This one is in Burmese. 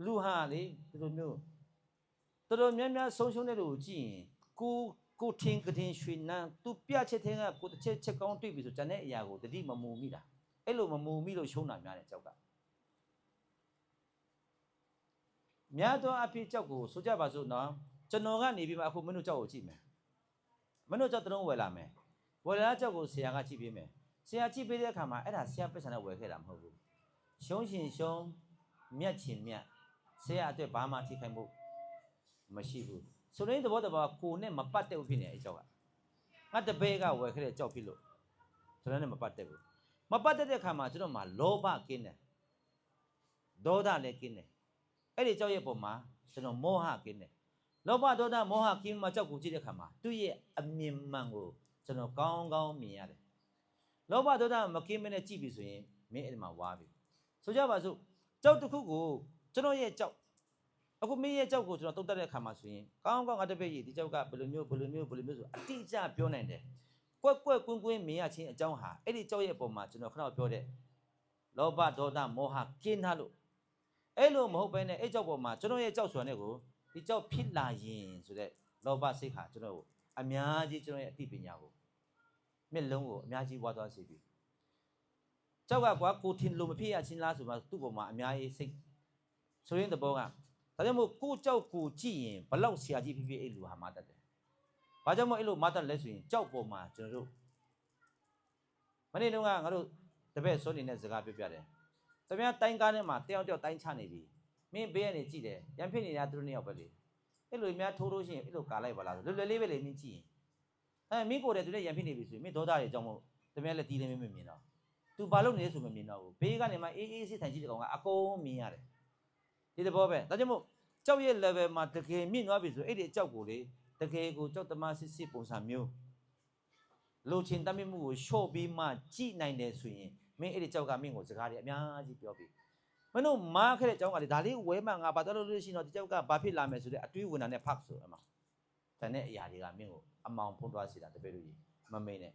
လူဟာလေဒီလိုမျိုးတော်တော်များများဆုံးရှုံးတဲ့လူကိုကြည့်ရင်ကိုထင်းကတင်ရွှေနန်းသူပြချက်ထင်းကကိုတစ်ချက်ကောင်းတွေ့ပြီဆိုဂျန်တဲ့အရာကိုတတိမမူမိတာအဲ့လိုမမူမိလို့ရှုံးတာများတယ်ကြောက်ကများသောအဖြစ်ကြောက်ကိုဆိုကြပါစို့နော်ကျွန်တော်ကနေပြီးမှအခုမင်းတို့ကြောက်ကိုကြည့်မယ်မင်းတို့ကြောက်တုံးဝယ်လာမယ်ဝယ်လာကြောက်ကိုဆရာကကြည့်ပေးမယ်ဆရာကြည့်ပေးတဲ့အခါမှာအဲ့ဒါဆရာပတ်စံနဲ့ဝယ်ခဲ့တာမဟုတ်ဘူးရှုံးရှင်ရှုံးမြတ်ချင်မြတ်ဆရာအတွက်ဘာမှထိခိုက်မှုမရှိဘူးဆိုတဲ့သဘောတဘာကိုနဲ့မပတ်တဲ့ဥဖြစ်နေအဲ့ကြောက်ကငါတပည့်ကဝယ်ခဲ့တဲ့ကြောက်ဖြစ်လို့ဆိုတဲ့နဲ့မပတ်တဲ့ဘူးမပတ်တဲ့အခါမှာကျွန်တော်မှာလောဘကင်းတယ်ဒေါသလည်းကင်းတယ်အဲ့ဒီကြောက်ရဲ့ပုံမှာကျွန်တော်မောဟကင်းတယ်လောဘဒေါသမောဟကင်းမှကြောက်ကိုကြည့်တဲ့အခါမှာသူ့ရဲ့အမြင်မှန်ကိုကျွန်တော်ကောင်းကောင်းမြင်ရတယ်လောဘဒေါသမကင်းမနဲ့ကြည့်ပြီဆိုရင်မင်းအဲ့ဒီမှာဝါပြီဆိုကြပါစို့ကြောက်တစ်ခုကိုကျွန်တော်ရဲ့ကြောက်အခုမင်းရဲ့ကြောက်ကိုကျွန်တော်တုတ်တက်တဲ့အခါမှာဆိုရင်ကောင်းကောင်းငါတပည့်ကြီးဒီကြောက်ကဘယ်လိုမျိုးဆိုအတိအကျပြောနိုင်တယ်ကွက်ကွင်းမြင်ရချင်းအကြောင်းဟာအဲ့ဒီကြောက်ရဲ့ပုံမှာကျွန်တော်ခဏပြောတဲ့လောဘဒေါသမောဟကင်းထားလို့အဲ့လိုမဟုတ်ဘဲနဲ့အဲ့ကြောက်ပေါ်မှာကျွန်တော်ရဲ့ကြောက်ဆိုတဲ့ကိုဒီကြောက်ဖြစ်လာရင်ဆိုတဲ့လောဘစိတ်ဟာကျွန်တော်ကိုအများကြီးကျွန်တော်ရဲ့အသိပညာကိုမျက်လုံးကိုအများကြီးဝါသွားစေပြီကြောက်ကကွာကိုထင်လို့မဖြစ်ရချင်းလားဆိုမှသူ့ပေါ်မှာအများကြီးစိတ်ဆိုရင်တဘောကဒါကြောင့်မို့ကိုကြောက်ကိုကြည့်ရင်ဘလောက်ဆရာကြီးဖြစ်ဖြစ်အဲ့လူဟာမတတ်တယ်ဘာကြောင့်မို့အဲ့လိုမတတ်လဲဆိုရင်ကြောက်ပေါ်မှာကျွန်တော်တို့မနေ့တုန်းကငါတို့တပည့်စိုးနေတဲ့စကားပြောပြတယ်တမန်တိုင်းကားထဲမှာတယောက်တိုင်းချနေပြီမင်းဘေးကနေကြည့်တယ်ရံဖြစ်နေတာသူတို့နှစ်ယောက်ပဲလေအဲ့လိုများထိုးလို့ရှိရင်အဲ့လိုကာလိုက်ပါလားလွယ်လွယ်လေးပဲလေမင်းကြည့်ရင်မင်းကိုယ်တည်းသူနဲ့ရံဖြစ်နေပြီဆိုရင်မင်းဒေါသတွေအကြောင်းမို့တမန်လည်းတီးတယ်မင်းမမြင်တော့သူဘာလုပ်နေလဲဆိုမမြင်တော့ဘူးဘေးကနေမှအေးစစ်ထိုင်ကြည့်တဲ့ကောင်ကအကုန်မြင်ရတယ်ဒီတဘောပဲဒါကြောင့်မို့ကြောက်ရဲ့ level မှာတကယ်မြင့်သွားပြီဆိုအဲ့ဒီအကြောက်ကိုလေတကယ်ကိုကြောက်သမားစစ်ပုံစံမျိုးလိုချင်တတ်မှုကိုရှော့ပြီးမှကြည့်နိုင်တယ်ဆိုရင်မင်းအဲ့ဒီကြောက်ကမင်းကိုစကားတွေအများကြီးပြောပြီးမင်းတို့မားခဲ့တဲ့အကြောင်းကလေဒါလေးဝဲမှငါဘာတော်လို့ရှိရင်တော့ဒီကြောက်ကဘာဖြစ်လာမယ်ဆိုတဲ့အတွေးဝင်တာနဲ့ဖတ်ဆိုအမှတန်တဲ့အရာတွေကမင်းကိုအမောင်ဖုံးသွားစေတာတပည့်တို့ကြီးမမိန်နဲ့